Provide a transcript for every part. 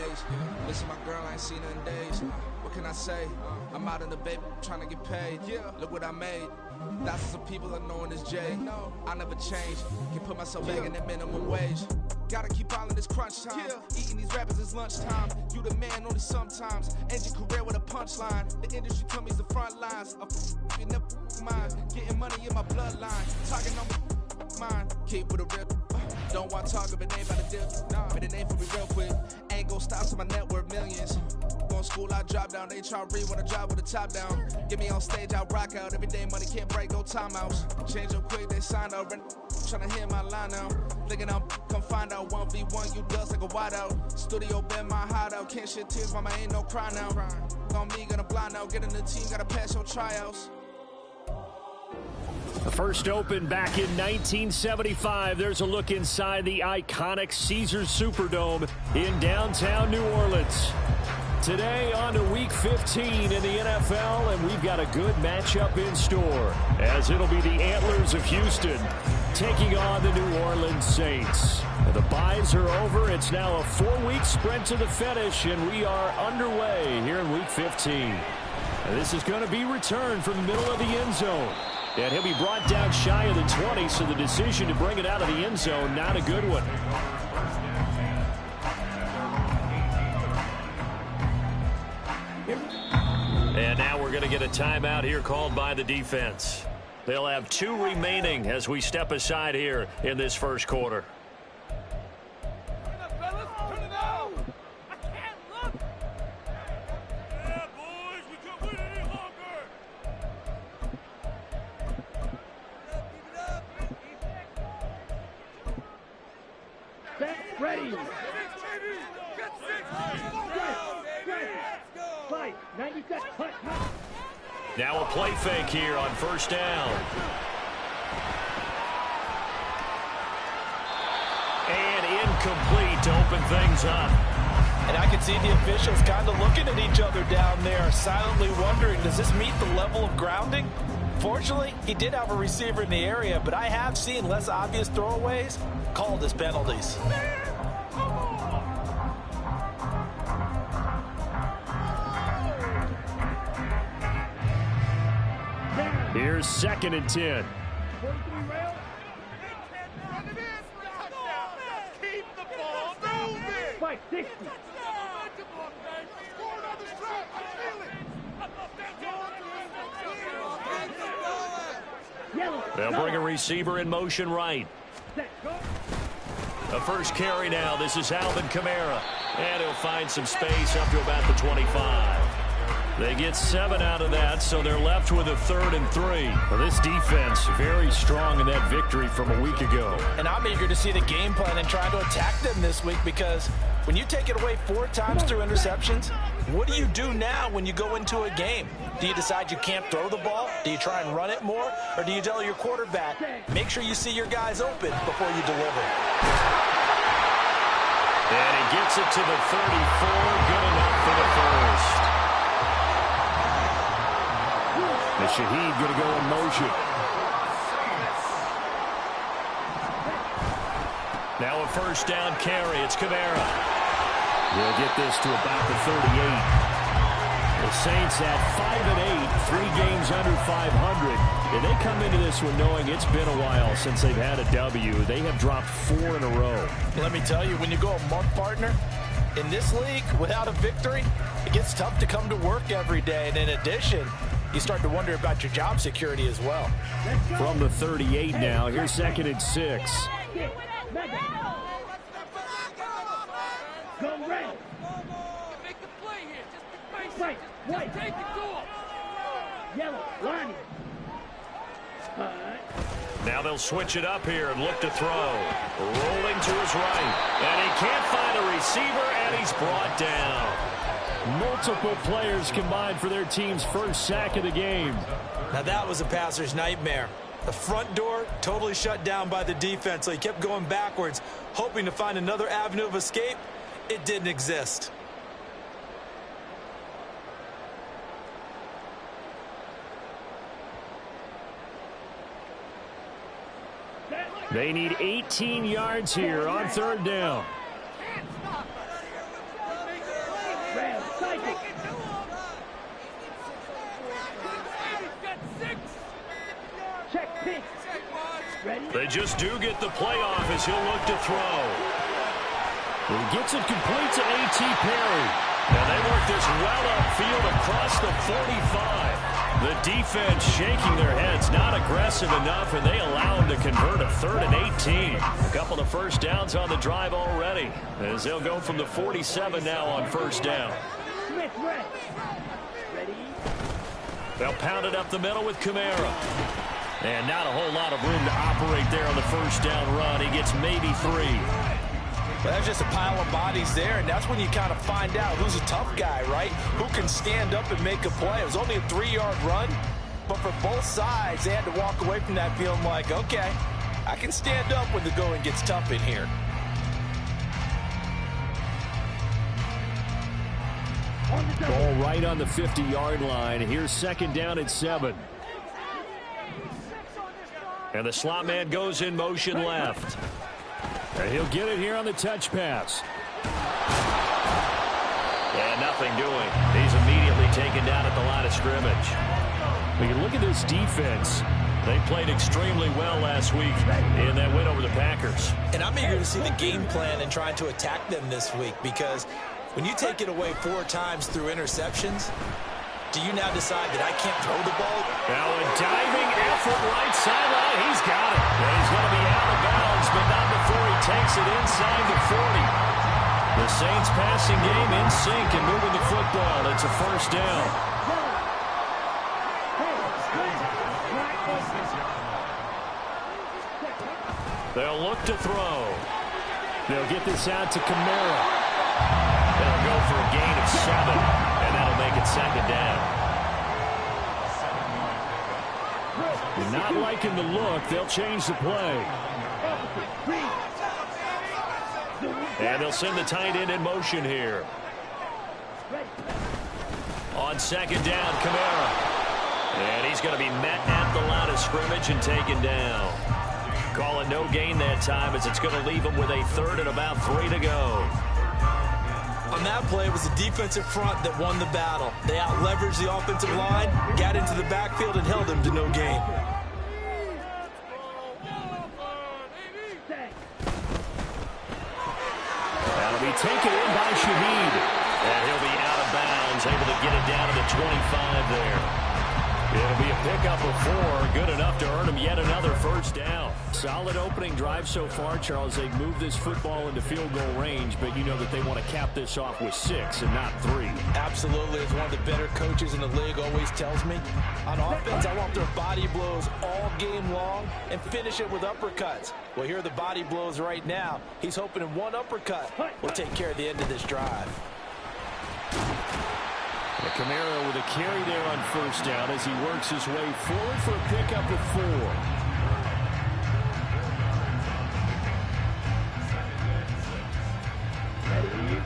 ways. Listen, my girl, I ain't seen her in days. What can I say? I'm out in the baby trying to get paid. Look what I made. Thousands of people are knowing this Jay. I never change. Can put myself back in the minimum wage. Gotta keep all in this crunch time. Eating these rappers is lunchtime. You the man only sometimes. End your career with a punchline. The industry told me it's the front lines. You never mind. Getting money in my bloodline. Talking on mine. Keep with a real. Don't want to talk if it ain't about to deal. But it ain't for me real quick. Ain't gon' stop to my net worth millions. Going school, I drop down. They try to read when I drive with the top down. Get me on stage, I rock out. Every day money can't break, no timeouts. Change up quick, they sign up. Tryna hear my line now. Thinking I'm come find out 1v1, you dust like a wideout. Studio been my hideout. Can't shed tears, mama ain't no cry now. On me, gonna blind out. Get in the team, gotta pass your tryouts. The first opened back in 1975. There's a look inside the iconic Caesars Superdome in downtown New Orleans. Today on to Week 15 in the NFL, and we've got a good matchup in store, as it'll be the Antlers of Houston taking on the New Orleans Saints. The byes are over. It's now a 4-week sprint to the finish, and we are underway here in Week 15. And this is going to be returned from the middle of the end zone. And he'll be brought down shy of the 20, so the decision to bring it out of the end zone, not a good one. And now we're going to get a timeout here called by the defense. They'll have 2 remaining as we step aside here in this first quarter. Ready. Fight. 90 seconds. Now a play fake here on first down. And incomplete to open things up. And I can see the officials kind of looking at each other down there, silently wondering, does this meet the level of grounding? Fortunately, he did have a receiver in the area, but I have seen less obvious throwaways called as penalties. Here's 2nd and 10. Keep the ball moving. Fight 60. They'll bring a receiver in motion right. The first carry now. This is Alvin Kamara. And he'll find some space up to about the 25. They get 7 out of that, so they're left with a 3rd and 3. Well, this defense very strong in that victory from a week ago. And I'm eager to see the game plan and try to attack them this week, because when you take it away 4 times through interceptions, what do you do now when you go into a game? Do you decide you can't throw the ball? Do you try and run it more? Or do you tell your quarterback, make sure you see your guys open before you deliver? And he gets it to the 34. Good enough for the first. The Shaheed going to go in motion. Now a first down carry. It's Kamara. We'll get this to about the 38. The Saints at 5-8, 3 games under 500. And they come into this one knowing it's been a while since they've had a W. They have dropped 4 in a row. Let me tell you, when you go a month, partner, in this league, without a victory, it gets tough to come to work every day. And in addition, you start to wonder about your job security as well. From the 38 now, here's 2nd and 6. Go red. Make the play here. Just be patient. White. White. Take it to him. Yellow. Lonnie. Now they'll switch it up here and look to throw. Rolling to his right. And he can't find a receiver, and he's brought down. Multiple players combined for their team's first sack of the game. Now that was a passer's nightmare. The front door totally shut down by the defense, so he kept going backwards, hoping to find another avenue of escape. It didn't exist. They need 18 yards here on 3rd down. They just do get the playoff as he'll look to throw. He gets it complete to A.T. Perry. And they work this well upfield across the 45. The defense shaking their heads, not aggressive enough, and they allow him to convert a 3rd and 18. A couple of first downs on the drive already, as they'll go from the 47 now on first down. They'll pound it up the middle with Kamara. And not a whole lot of room to operate there on the first down run. He gets maybe 3. Well, that's just a pile of bodies there, and that's when you kind of find out who's a tough guy, right? Who can stand up and make a play. It was only a 3-yard run, but for both sides, they had to walk away from that feeling like, okay, I can stand up when the going gets tough in here. Ball right on the 50-yard line. Here's 2nd down and 7. And the slot man goes in motion left. And he'll get it here on the touch pass. And nothing doing. He's immediately taken down at the line of scrimmage. We can look at this defense. They played extremely well last week in that win over the Packers. And I'm eager to see the game plan and trying to attack them this week, because when you take it away 4 times through interceptions, do you now decide that I can't throw the ball? Now a diving effort right sideline. He's got it. And he's going to be out of bounds, but not before he takes it inside the 40. The Saints passing game in sync and moving the football. It's a first down. They'll look to throw. They'll get this out to Kamara. They'll go for a gain of 7, and that'll make it 2nd down. You're not liking the look. They'll change the play. And they'll send the tight end in motion here. On 2nd down, Kamara. And he's going to be met at the line of scrimmage and taken down. Call it no gain that time, as it's going to leave him with a 3rd and about 3 to go. On that play, it was the defensive front that won the battle. They out-leveraged the offensive line, got into the backfield, and held him to no gain. That'll be taken in by Shaheed. And he'll be out of bounds, able to get it down to the 25 there. It'll be a pickup of 4, good enough to earn him yet another first down. Solid opening drive so far, Charles. They've moved this football into field goal range, but you know that they want to cap this off with 6 and not 3. Absolutely. As one of the better coaches in the league always tells me, on offense, I want their body blows all game long and finish it with uppercuts. Well, here are the body blows right now. He's hoping in one uppercut will take care of the end of this drive. Kamara with a carry there on first down as he works his way forward for a pickup of 4.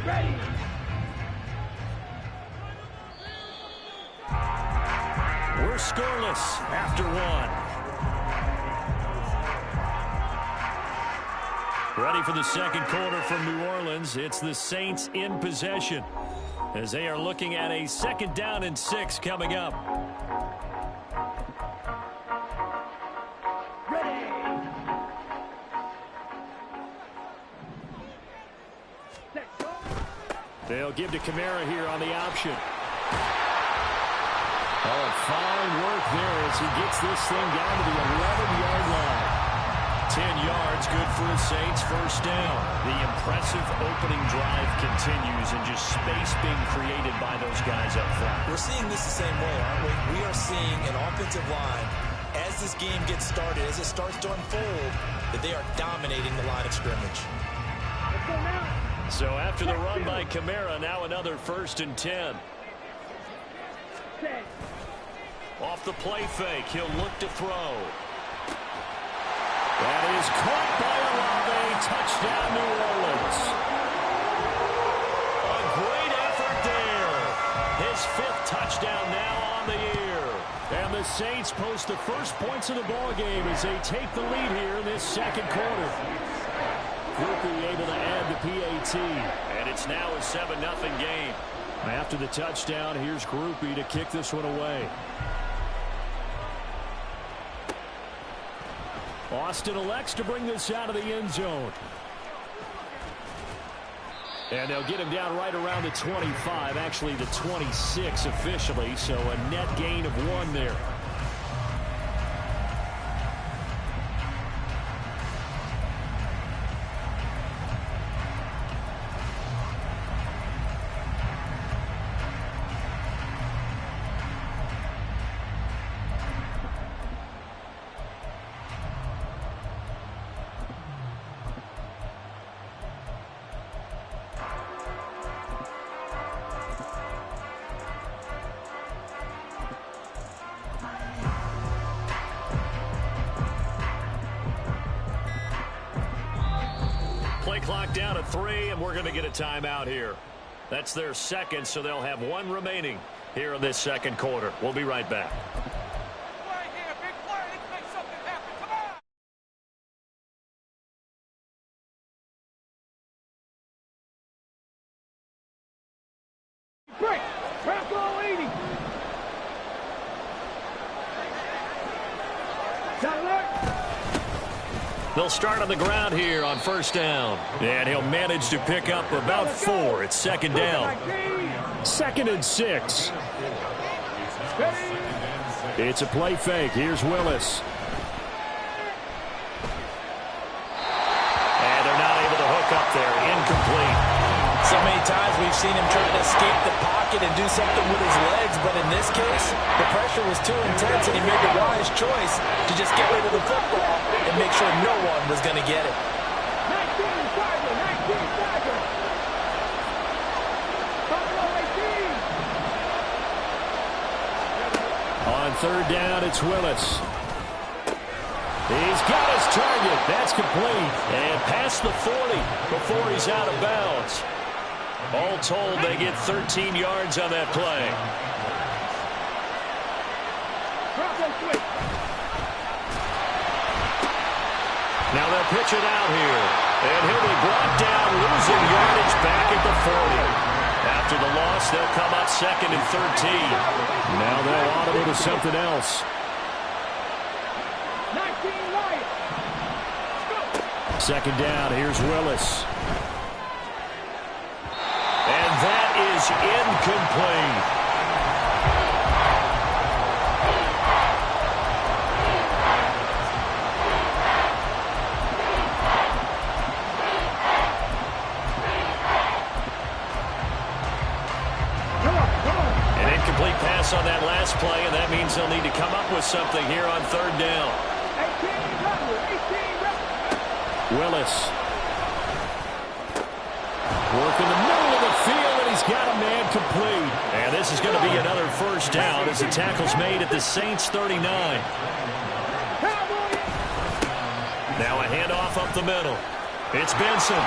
Ready. We're scoreless after 1. Ready for the second quarter from New Orleans. It's the Saints in possession, as they are looking at a 2nd down and 6 coming up. Ready. They'll give to Kamara here on the option. Oh, fine work there as he gets this thing down to the 11-yard line. 10 yards, good for the Saints, first down. The impressive opening drive continues, and just space being created by those guys up front. We're seeing this the same way, aren't we? We are seeing an offensive line, as this game gets started, as it starts to unfold, that they are dominating the line of scrimmage. So after the run by Kamara, now another 1st and 10. Off the play fake, he'll look to throw. That is caught by Olave. Touchdown, New Orleans. A great effort there. His 5th touchdown now on the year. And the Saints post the first points of the ball game as they take the lead here in this second quarter. Groupie able to add the PAT. And it's now a 7-0 game. After the touchdown, here's Groupie to kick this one away. Austin elects to bring this out of the end zone. And they'll get him down right around the 25, actually the 26 officially, so a net gain of 1 there. Play clock down to 3, and we're going to get a timeout here. That's their second, so they'll have 1 remaining here in this second quarter. We'll be right back. Play here, big play. Let's make something happen. Come on. Break. Bronco 80. Shot alert. They'll start on the ground here on first down. And he'll manage to pick up about 4. It's second down. 2nd and 6. It's a play fake. Here's Willis. And they're not able to hook up there. Incomplete. So many times we've seen him try to escape the pocket and do something with his legs, but in this case, the pressure was too intense, and he made the wise choice to just get rid of the football and make sure no one was going to get it. 19 Tiger. 19 Tiger. On third down, it's Willis. He's got his target. That's complete. And past the 40 before he's out of bounds. All told, they get 13 yards on that play. Now they'll pitch it out here. And he'll be brought down, losing yardage back at the 40. After the loss, they'll come up 2nd and 13. Now they'll audible to something else. 19 Wyatt. Second down, here's Willis. And that is incomplete. An incomplete pass on that last play, and that means they'll need to come up with something here on third down. 18 Willis. Work in the middle of the field, and he's got a man complete. And this is going to be another first down as the tackle's made at the Saints' 39. Now a handoff up the middle. It's Benson.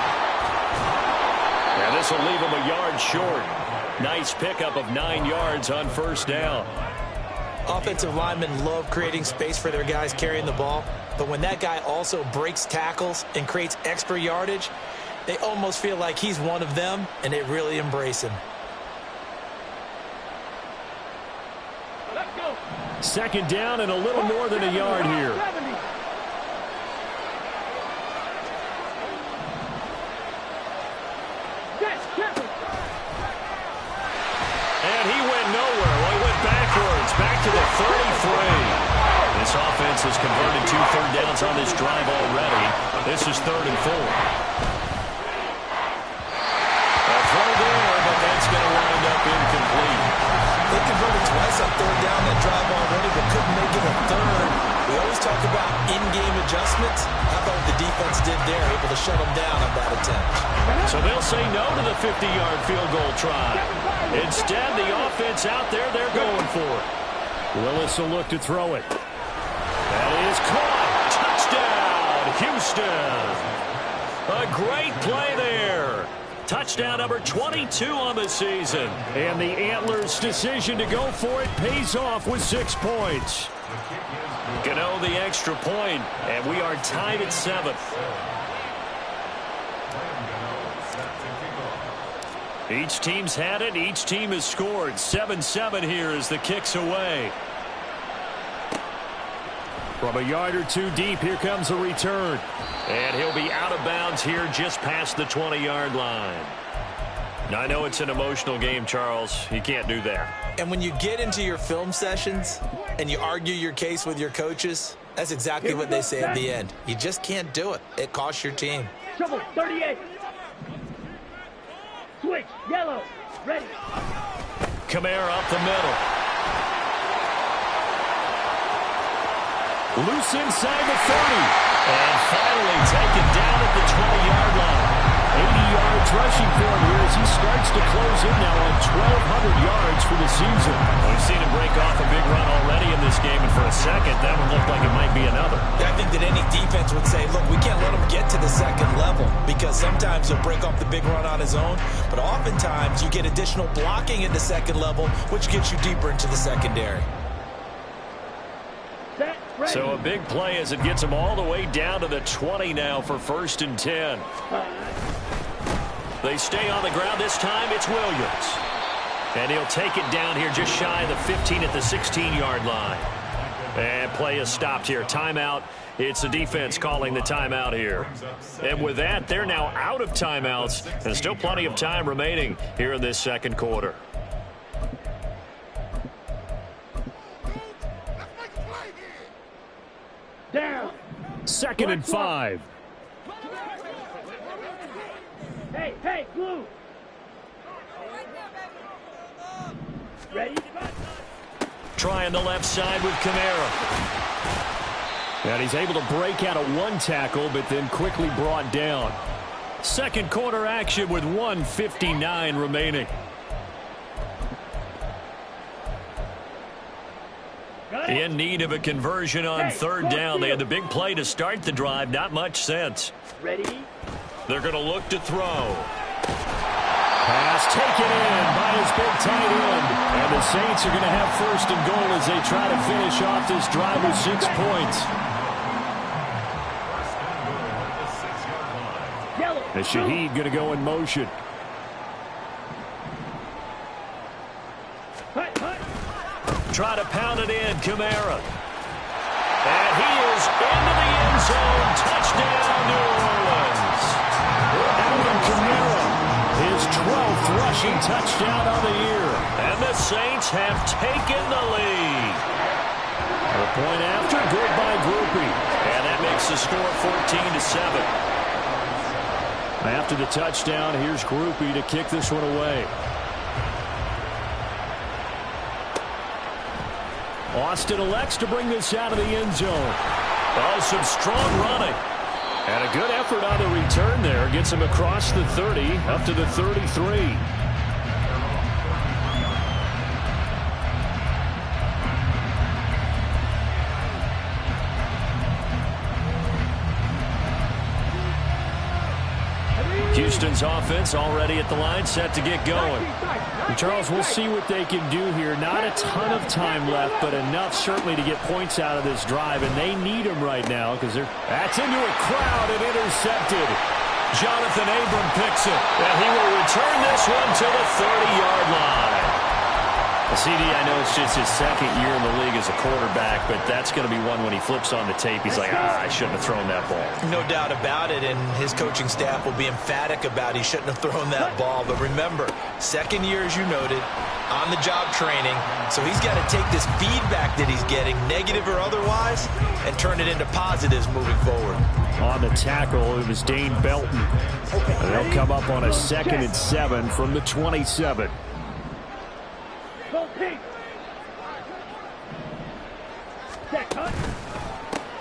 And this will leave him a yard short. Nice pickup of 9 yards on first down. Offensive linemen love creating space for their guys carrying the ball, but when that guy also breaks tackles and creates extra yardage, they almost feel like he's one of them, and they really embrace him. Let's go. Second down and a little more than a yard here. 70. And he went nowhere. Well, he went backwards, back to the 33. This offense has converted 2 third downs on this drive already. This is 3rd and 4. A throw there, but that's going to wind up incomplete. They converted twice on third down that drive already, but couldn't make it a third. We always talk about in-game adjustments. How about what the defense did there, able to shut them down on that attempt. So they'll say no to the 50-yard field goal try. Instead, the offense out there, they're going for it. Willis will look to throw it. That is caught. Touchdown, Houston. A great play there. Touchdown number 22 on the season. And the Antlers' decision to go for it pays off with 6 points. Gano the extra point, and we are tied at 7th. Each team's had it. Each team has scored. 7-7 here as the kick's away. From a yard or two deep, here comes a return. And he'll be out of bounds here just past the 20-yard line. Now, I know it's an emotional game, Charles. You can't do that. And when you get into your film sessions and you argue your case with your coaches, that's exactly what they say at the end. You just can't do it. It costs your team. Trouble, 38. Switch, yellow, ready. Kamara up the middle. Loose inside the 30. And finally taken down at the 20-yard line. 80 yards rushing for him here as he starts to close in now on 1,200 yards for the season. We've seen him break off a big run already in this game, and for a second, that would look like it might be another. I think that any defense would say, look, we can't let him get to the second level because sometimes he'll break off the big run on his own, but oftentimes you get additional blocking at the second level, which gets you deeper into the secondary. So a big play as it gets him all the way down to the 20 now for 1st and 10. They stay on the ground this time. It's Williams. And he'll take it down here just shy of the 15 at the 16-yard line. And play is stopped here. Timeout. It's the defense calling the timeout here. And with that, they're now out of timeouts. And still plenty of time remaining here in this second quarter. Down. 2nd and 5. Hey, blue. Ready? Trying the left side with Kamara. And he's able to break out of one tackle, but then quickly brought down. Second quarter action with 1:59 remaining. In need of a conversion on third down. They had the big play to start the drive. Not much sense. Ready? They're going to look to throw. Pass taken in by his big tight end. And the Saints are going to have 1st and goal as they try to finish off this drive with 6 points. And Shaheed going to go in motion. Try to pound it in, Kamara. And he is into the end zone. Touchdown, New Orleans. Alvin Kamara, his 12th rushing touchdown on the year. And the Saints have taken the lead. A point after, good by Groupie. And that makes the score 14-7. After the touchdown, here's Groupie to kick this one away. Austin elects to bring this out of the end zone. Oh, some strong running. And a good effort on the return there. Gets him across the 30, up to the 33. Houston's offense already at the line, set to get going. And Charles, we'll see what they can do here. Not a ton of time left, but enough certainly to get points out of this drive, and they need them right now because that's into a crowd and intercepted. Jonathan Abram picks it, and he will return this one to the 30-yard line. CD, I know it's just his second year in the league as a quarterback, but that's going to be one when he flips on the tape. He's like, I shouldn't have thrown that ball. No doubt about it, and his coaching staff will be emphatic about he shouldn't have thrown that ball. But remember, second year, as you noted, on-the-job training, so he's got to take this feedback that he's getting, negative or otherwise, and turn it into positives moving forward. On the tackle, it was Dane Belton. And they'll come up on a 2nd and 7 from the 27.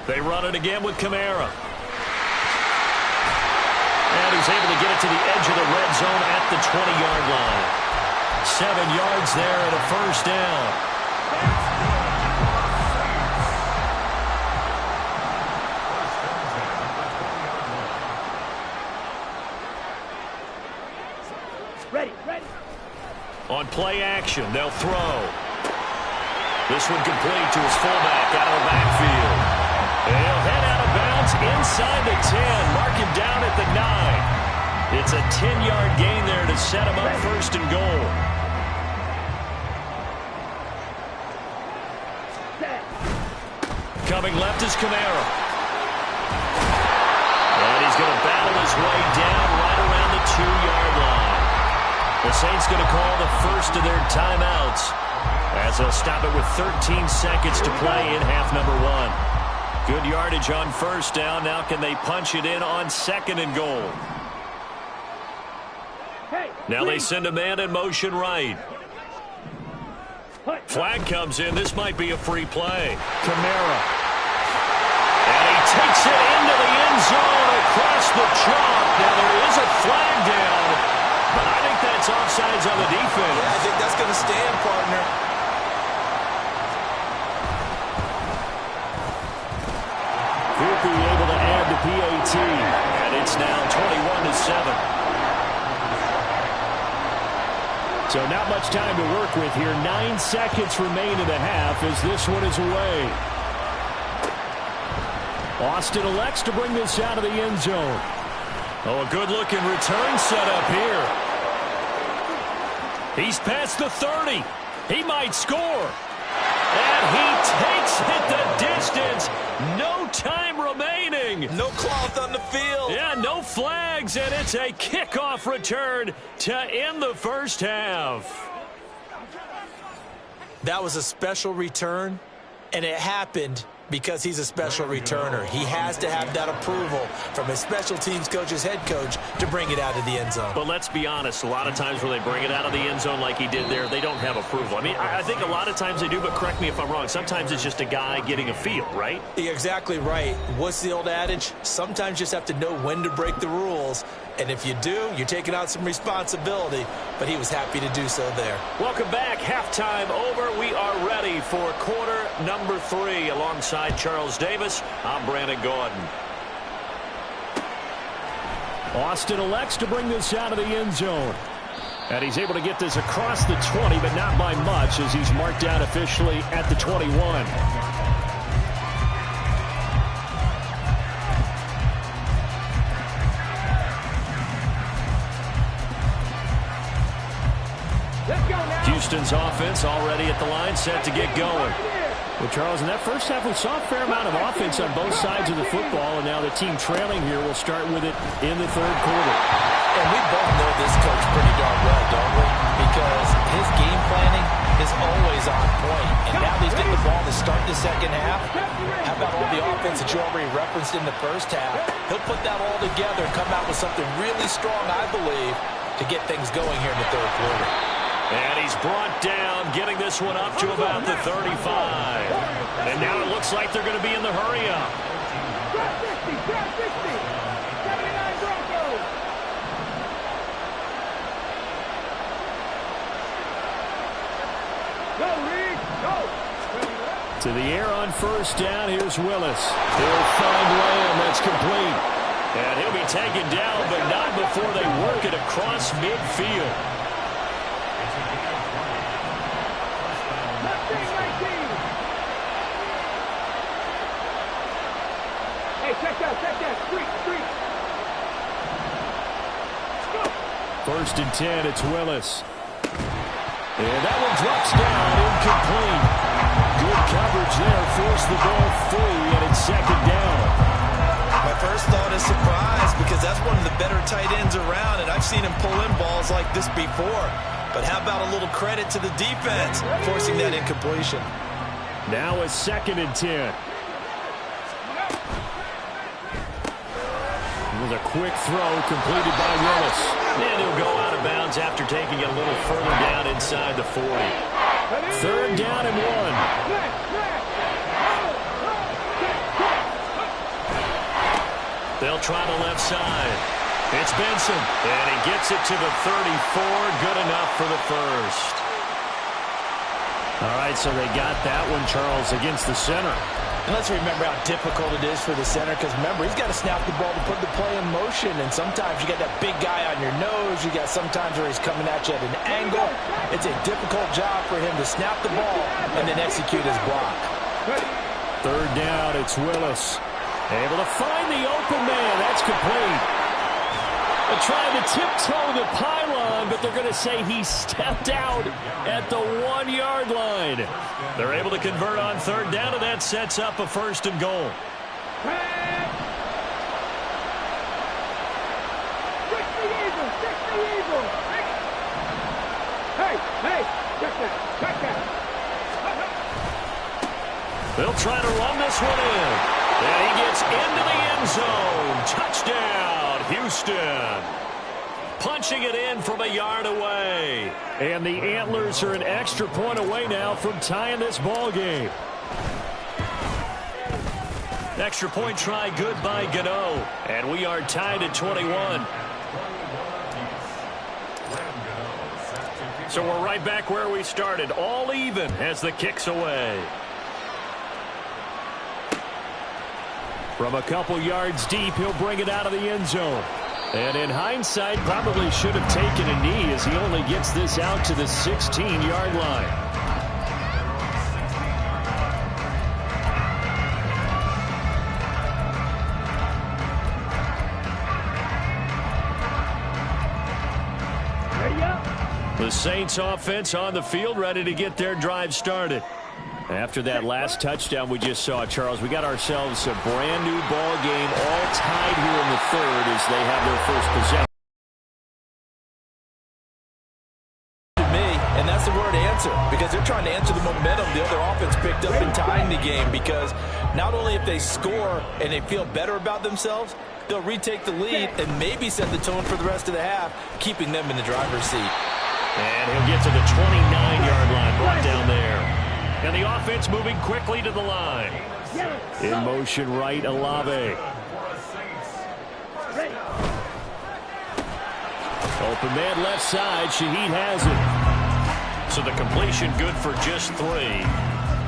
They run it again with Kamara. And he's able to get it to the edge of the red zone at the 20-yard line. 7 yards there and a 1st down. Ready. On play action, they'll throw. This one complete to his fullback out of the backfield. And he'll head out of bounds inside the 10. Mark him down at the 9. It's a 10-yard gain there to set him up 1st and goal. Coming left is Kamara. And he's going to battle his way down right around the 2-yard line. The Saints going to call the first of their timeouts as they'll stop it with 13 seconds to play in half number 1. Good yardage on first down. Now can they punch it in on 2nd and goal? Now they send a man in motion right. Flag comes in. This might be a free play. Kamara. And he takes it into the end zone across the chalk. Now there is a flag down, but I think that's offsides on the defense. Yeah, I think that's going to stand, partner. Cooper able to add the PAT, and it's now 21-7. So not much time to work with here. 9 seconds remain in the half as this one is away. Austin elects to bring this out of the end zone. Oh, a good-looking return set up here. He's past the 30. He might score. And he takes it the distance. No time remaining. No cloth on the field. Yeah, no flags, and it's a kickoff return to end the first half. That was a special return, and it happened because he's a special returner. He has to have that approval from his special teams coach's head coach to bring it out of the end zone. But let's be honest, a lot of times when they bring it out of the end zone like he did there, they don't have approval. I mean, I think a lot of times they do, but correct me if I'm wrong. Sometimes it's just a guy getting a feel, right? You're exactly right. What's the old adage? Sometimes you just have to know when to break the rules. And if you do, you're taking on some responsibility. But he was happy to do so there. Welcome back. Halftime over. We are ready for quarter number 3. Alongside Charles Davis, I'm Brandon Gordon. Austin elects to bring this out of the end zone. And he's able to get this across the 20, but not by much as he's marked down officially at the 21. Houston's offense already at the line, set to get going. Well, Charles, in that first half, we saw a fair amount of offense on both sides of the football, and now the team trailing here will start with it in the third quarter. And we both know this coach pretty darn well, don't we? Because his game planning is always on point. And now he's getting the ball to start the second half. How about all the offense that you already referenced in the first half? He'll put that all together and come out with something really strong, I believe, to get things going here in the third quarter. And he's brought down, getting this one up to about the 35. And now it looks like they're going to be in the hurry-up. To the air on first down, here's Willis. He'll find Lamb, that's complete. And he'll be taken down, but not before they work it across midfield. First and 10, it's Willis. And that one drops down, incomplete. Good coverage there, forced the ball free, and it's second down. My first thought is surprise because that's one of the better tight ends around, and I've seen him pull in balls like this before. But how about a little credit to the defense forcing that incompletion? Now it's second and 10. With a quick throw completed by Willis. And he'll go out of bounds after taking it a little further down inside the 40. Third down and 1. They'll try the left side. It's Benson. And he gets it to the 34. Good enough for the first. All right, so they got that one, Charles, against the center. And let's remember how difficult it is for the center because, remember, he's got to snap the ball to put the play in motion. And sometimes you got that big guy on your nose. You got sometimes where he's coming at you at an angle. It's a difficult job for him to snap the ball and then execute his block. Third down, it's Willis. Able to find the open man. That's complete. They're trying to tiptoe the pylon, but they're going to say he stepped out at the 1-yard line. They're able to convert on third down, and that sets up a first and goal. They'll try to run this one in. And he gets into the end zone. Touchdown, Houston. Punching it in from a yard away. And the Antlers are an extra point away now from tying this ball game. Extra point try good by Gano. And we are tied at 21. So we're right back where we started. All even as the kick's away. From a couple yards deep, he'll bring it out of the end zone. And in hindsight, probably should have taken a knee as he only gets this out to the 16-yard line. Ready up. The Saints offense on the field, ready to get their drive started. After that last touchdown we just saw, Charles, we got ourselves a brand new ball game, all tied here in the third as they have their first possession. And that's the word answer, because they're trying to answer the momentum the other offense picked up in tying the game, because not only if they score and they feel better about themselves, they'll retake the lead and maybe set the tone for the rest of the half, keeping them in the driver's seat. And he'll get to the 29-yard line, brought down there. And the offense moving quickly to the line. In motion right, Olave. Open man left side. Shaheed has it. So the completion good for just 3.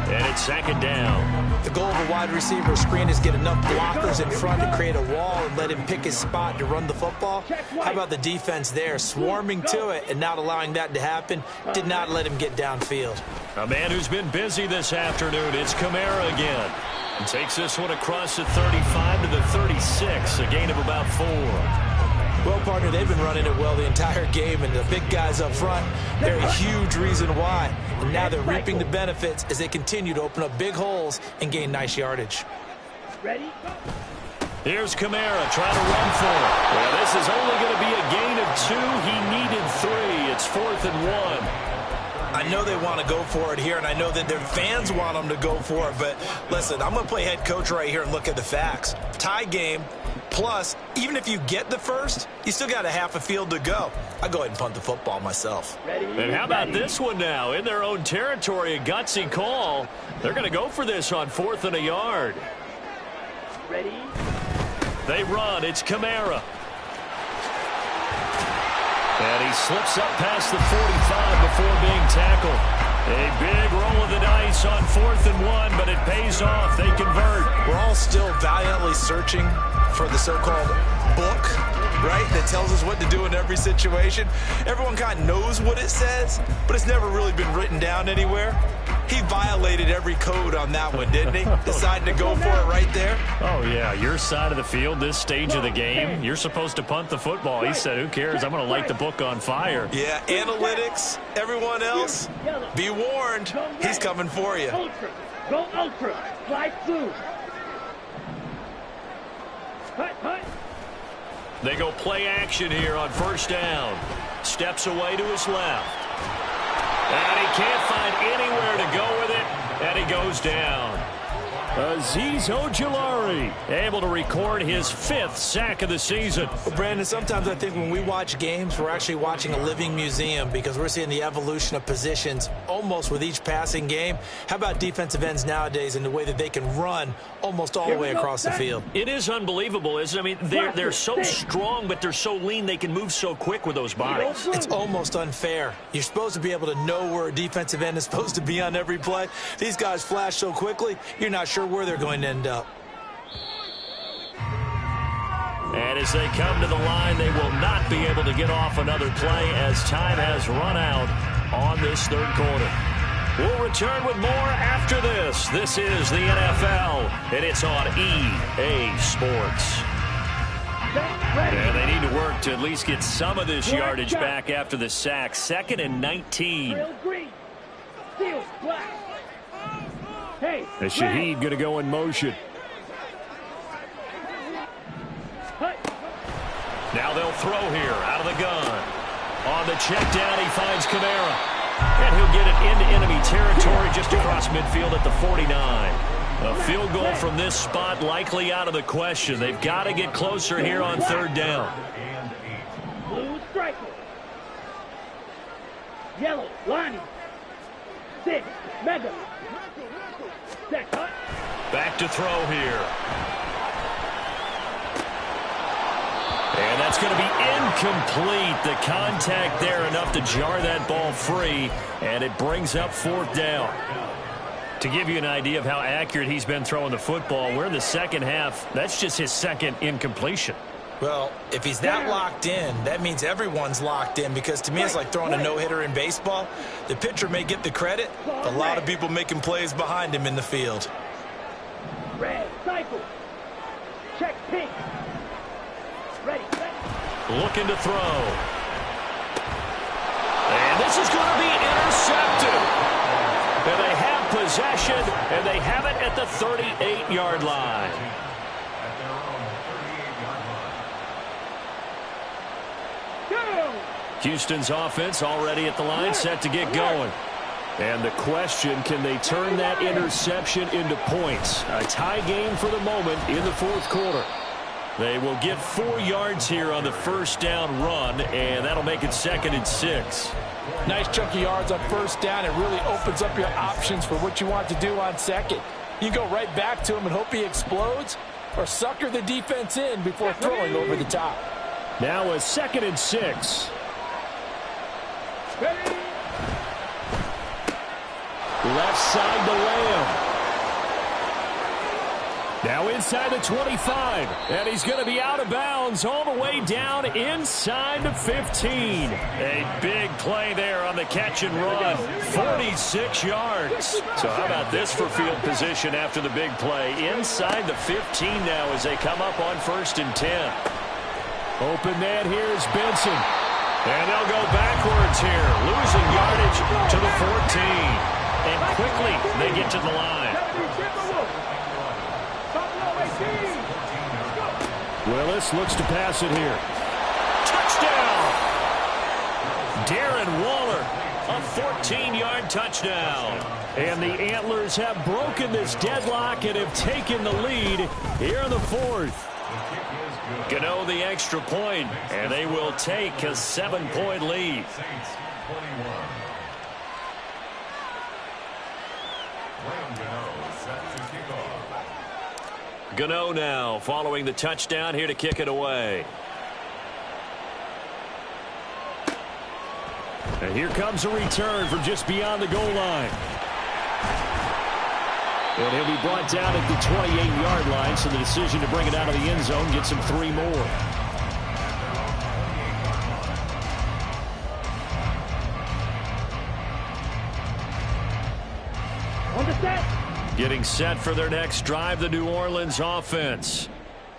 And it's second down. The goal of a wide receiver screen is get enough blockers in front to create a wall and let him pick his spot to run the football. How about the defense there, swarming to it and not allowing that to happen? Did not let him get downfield. A man who's been busy this afternoon. It's Kamara again. He takes this one across the 35 to the 36, a gain of about 4. Well, partner, they've been running it well the entire game, and the big guys up front, they're a huge reason why. And now they're reaping the benefits as they continue to open up big holes and gain nice yardage. Ready? Here's Kamara trying to run for it. Well, this is only going to be a gain of 2. He needed 3. It's 4th and 1. I know they want to go for it here, and I know that their fans want them to go for it, but listen, I'm going to play head coach right here and look at the facts. Tie game, plus, even if you get the first, you still got a half a field to go. I'll go ahead and punt the football myself. And how about this one now? In their own territory, a gutsy call. They're going to go for this on 4th and a yard. Ready? They run. It's Kamara. And he slips up past the 45 before being tackled. A big roll of the dice on 4th and 1, but it pays off. They convert. We're all still valiantly searching for the so-called book, right, that tells us what to do in every situation. Everyone kind of knows what it says, but it's never really been written down anywhere. He violated every code on that one, didn't he? Deciding to go for it right there. Oh, yeah, your side of the field, this stage of the game, you're supposed to punt the football. He said, who cares? I'm going to light the book on fire. Yeah, analytics, everyone else, be warned, he's coming for you. Ultra. Go ultra. Slide through. Hut. They go play action here on 1st down. Steps away to his left. And he can't find anywhere to go with it, and he goes down. Azeez Ojulari able to record his 5th sack of the season. Well, Brandon, sometimes I think when we watch games, we're actually watching a living museum because we're seeing the evolution of positions almost with each passing game. How about defensive ends nowadays and the way that they can run almost all the way across the field? It is unbelievable, isn't it? I mean, they're so strong, but they're so lean. They can move so quick with those bodies. It's almost unfair. You're supposed to be able to know where a defensive end is supposed to be on every play. These guys flash so quickly, you're not sure where they're going to end up. And as they come to the line, they will not be able to get off another play as time has run out on this 3rd quarter. We'll return with more after this. This is the NFL, and it's on EA Sports. And they need to work to at least get some of this yardage back after the sack. 2nd and 19. Real green. Steel black. Hey, And Shaheed going to go in motion. Now they'll throw here out of the gun. On the check down, he finds Kamara. And he'll get it into enemy territory just across midfield at the 49. A field goal from this spot likely out of the question. They've got to get closer here on 3rd down. blue striker. Yellow, lining. 6, mega. Set, cut. Back to throw here. And that's going to be incomplete. The contact there enough to jar that ball free, and it brings up 4th down. To give you an idea of how accurate he's been throwing the football, we're in the second half. That's just his 2nd incompletion. Well, if he's that locked in, that means everyone's locked in, because to me it's like throwing a no-hitter in baseball. The pitcher may get the credit, but a lot of people making plays behind him in the field. Red, cycle. Check pink. Ready, ready. Looking to throw. And this is going to be intercepted. And they have possession, and they have it at the 38-yard line. Houston's offense already at the line, set to get going. And the question, can they turn that interception into points? A tie game for the moment in the 4th quarter. They will get 4 yards here on the 1st down run, and that'll make it 2nd and 6. Nice chunk of yards on 1st down. It really opens up your options for what you want to do on 2nd. You go right back to him and hope he explodes, or sucker the defense in before throwing over the top. Now a 2nd and 6. Left side to Lamb. Now inside the 25, and he's going to be out of bounds all the way down inside the 15. A big play there on the catch and run, 46 yards. So how about this for field position after the big play? Inside the 15 now as they come up on 1st and 10. Open net, here's Benson. And they'll go backwards here, losing yardage to the 14. And quickly they get to the line. Willis looks to pass it here. Touchdown! Darren Waller, a 14-yard touchdown. And the Antlers have broken this deadlock and have taken the lead here in the 4th. Gano the extra point, and they will take a 7-point lead. Gano now following the touchdown here to kick it away. And here comes a return from just beyond the goal line. And he'll be brought down at the 28-yard line, so the decision to bring it out of the end zone gets him 3 more. On the set. Getting set for their next drive, the New Orleans offense.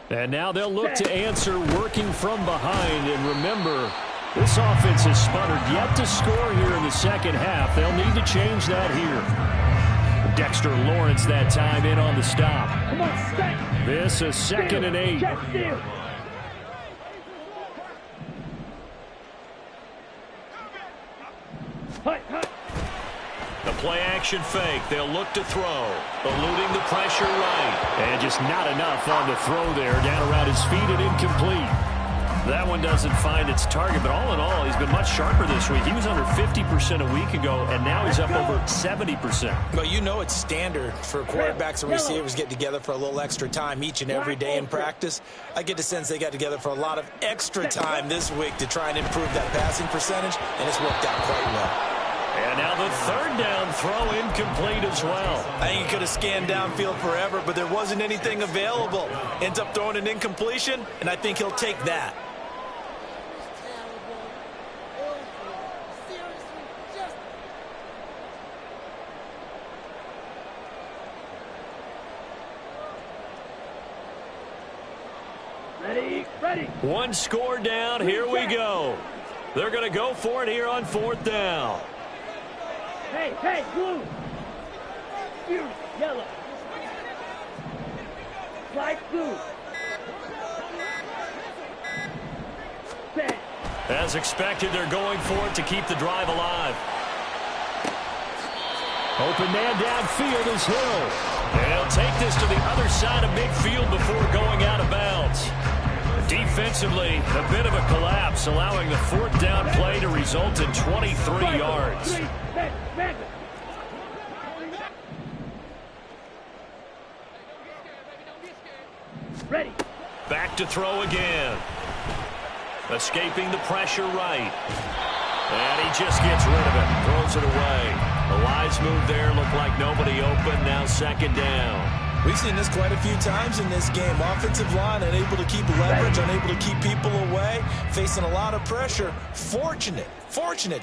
And now they'll look to answer working from behind. And remember, this offense has sputtered yet to score here in the second half. They'll need to change that here. Dexter Lawrence that time in on the stop. Come on, set. This is 2nd and 8. Check steal. Hut, hut. The play-action fake. They'll look to throw. Eluding the pressure right. And just not enough on the throw there. Down around his feet and incomplete. That one doesn't find its target, but all in all, he's been much sharper this week. He was under 50% a week ago, and now he's up over 70%. Well, you know it's standard for quarterbacks and receivers get together for a little extra time each and every day in practice. I get the sense they got together for a lot of extra time this week to try and improve that passing percentage, and it's worked out quite well. And now the 3rd down throw incomplete as well. I think he could have scanned downfield forever, but there wasn't anything available. Ends up throwing an incompletion, and I think he'll take that. Ready? Ready, ready. One score down. Here we go. They're going to go for it here on 4th down. Hey, hey, blue. You, yellow. Slide blue. Set. As expected, they're going for it to keep the drive alive. Open man downfield is Hill. And he'll take this to the other side of midfield before going out of bounds. Defensively, a bit of a collapse, allowing the 4th down play to result in 23 yards. Ready. Back to throw again. Escaping the pressure right. And he just gets rid of it. Throws it away. A wise move there. Looked like nobody open. Now 2nd down. We've seen this quite a few times in this game. Offensive line unable to keep leverage, unable to keep people away, facing a lot of pressure. Fortunate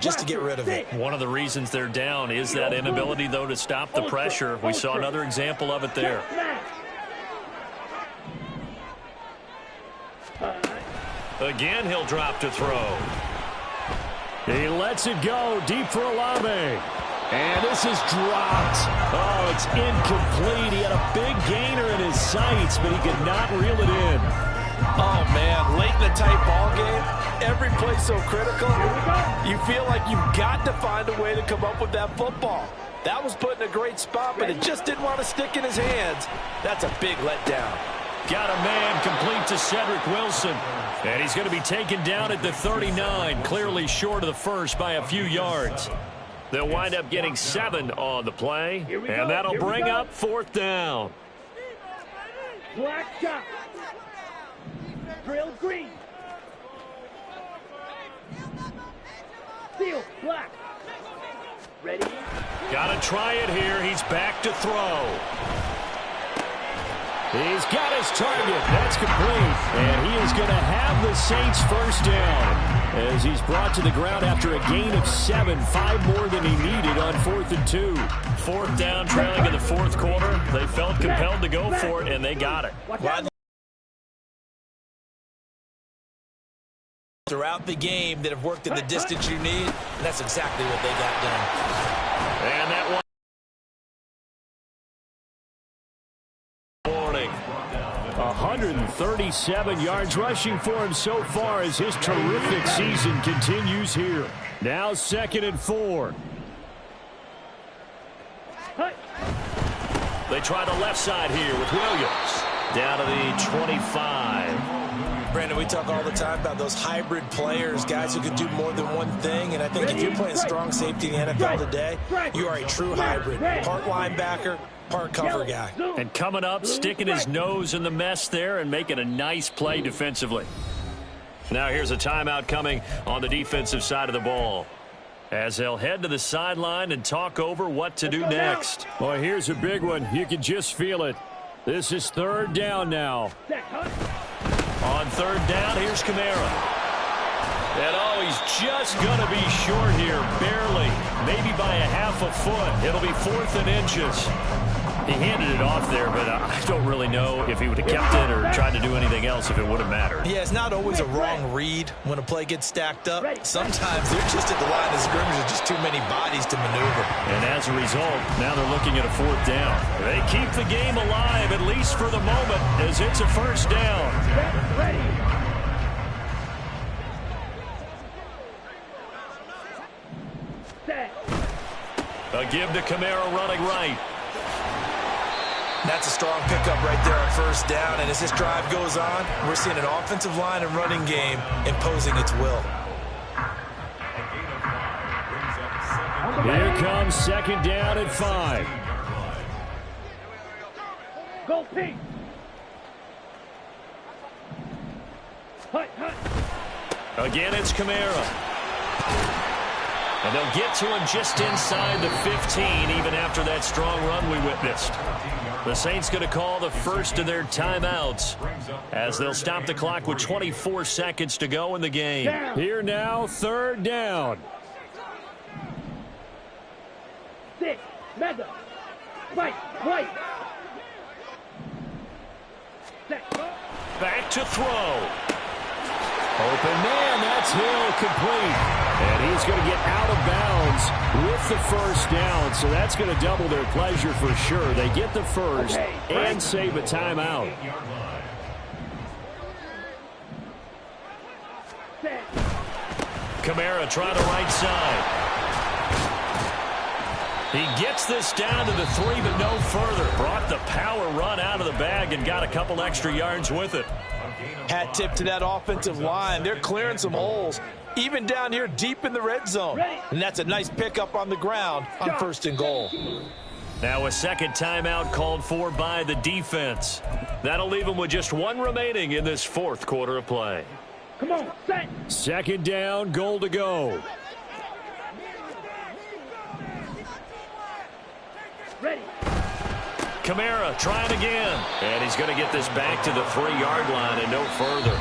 just to get rid of it. One of the reasons they're down is that inability, though, to stop the pressure. We saw another example of it there. Again, he'll drop to throw. He lets it go deep for Olave. And this is dropped. Oh, it's incomplete. He had a big gainer in his sights, but he could not reel it in. Oh, man, late in the tight ball game, every play so critical, you feel like you've got to find a way to come up with that football. That was put in a great spot, but it just didn't want to stick in his hands. That's a big letdown. Got a man complete to Cedric Wilson. And he's going to be taken down at the 39, clearly short of the first by a few yards. They'll wind up getting 7 on the play, and that'll bring up 4th down. Black shot. Drill green. Steel black. Ready. Got to try it here. He's back to throw. He's got his target. That's complete. And he is going to have the Saints 1st down as he's brought to the ground after a gain of 7, 5 more than he needed on 4th and 2. 4th down, trailing in the 4th quarter. They felt compelled to go for it, and they got it. Throughout the game that have worked in the distance you need, and that's exactly what they got done. And that one. 137 yards rushing for him so far as his terrific season continues here. Now 2nd and 4. They try the left side here with Williams. Down to the 25. Brandon, we talk all the time about those hybrid players, guys who can do more than one thing, and I think if you're playing strong safety in the NFL today, you are a true hybrid. Part linebacker, part cover guy. And coming up, sticking his nose in the mess there and making a nice play defensively. Now here's a timeout coming on the defensive side of the ball, as they'll head to the sideline and talk over what to do next. Boy, here's a big one. You can just feel it. This is 3rd down now. On 3rd down, here's Kamara. And oh, he's just going to be short here, barely. Maybe by a half a foot. It'll be 4th and inches. He handed it off there, but I don't really know if he would have kept it or tried to do anything else if it would have mattered. Yeah, it's not always a wrong read when a play gets stacked up. Sometimes they're just at the line of scrimmage with just too many bodies to maneuver. And as a result, now they're looking at a 4th down. They keep the game alive, at least for the moment, as it's a 1st down. Ready. Set. A give to Kamara running right. That's a strong pickup right there on 1st down, and as this drive goes on, we're seeing an offensive line and running game imposing its will. Here comes 2nd down at 5. Go pink. Hut, hut. Again, it's Kamara. And they'll get to him just inside the 15, even after that strong run we witnessed. The Saints going to call the first of their timeouts as they'll stop the clock with 24 seconds to go in the game. Here now, 3rd down. 6, Madden. Fight, fight. Set. Back to throw. Open man, that's Hill, complete. And he's going to get out of bounds with the first down, so that's going to double their pleasure for sure. They get the first and save a timeout. Kamara trying the right side. He gets this down to the 3, but no further. Brought the power run out of the bag and got a couple extra yards with it. Hat tip to that offensive line. They're clearing some holes, even down here deep in the red zone. And that's a nice pickup on the ground on 1st and goal. Now a second timeout called for by the defense. That'll leave them with just 1 remaining in this 4th quarter of play. Come on, set. 2nd down, goal to go. Ready. Kamara trying again. And he's going to get this back to the 3-yard line and no further.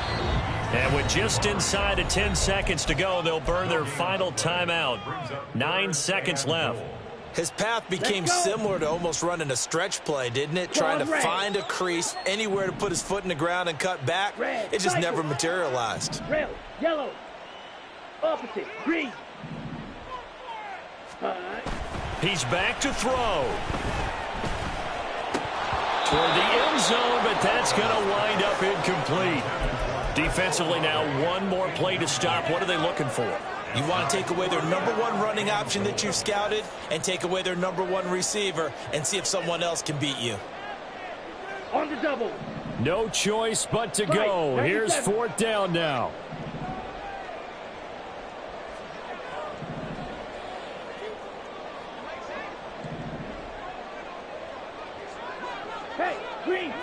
And with just inside of 10 seconds to go, they'll burn their final timeout. 9 seconds left. His path became similar to almost running a stretch play, didn't it? Trying to find a crease, anywhere to put his foot in the ground and cut back. It just never materialized. Red, yellow, opposite, green. He's back to throw. Toward the end zone, but that's going to wind up incomplete. Defensively now, 1 more play to stop. What are they looking for? You want to take away their #1 running option that you've scouted and take away their #1 receiver and see if someone else can beat you. On the double. No choice but to go. Here's 4th down now. Hey, green.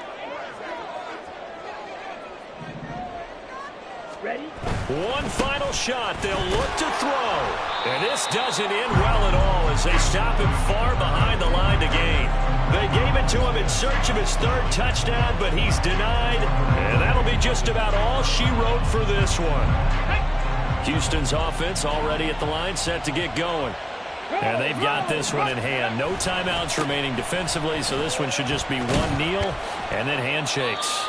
Ready? 1 final shot. They'll look to throw. And this doesn't end well at all as they stop him far behind the line to gain. They gave it to him in search of his 3rd touchdown, but he's denied. And that'll be just about all she wrote for this one. Houston's offense already at the line, set to get going. And they've got this one in hand. No timeouts remaining defensively, so this one should just be 1 kneel and then handshakes.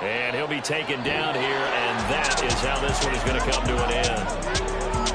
And he'll be taken down here, and that is how this one is going to come to an end.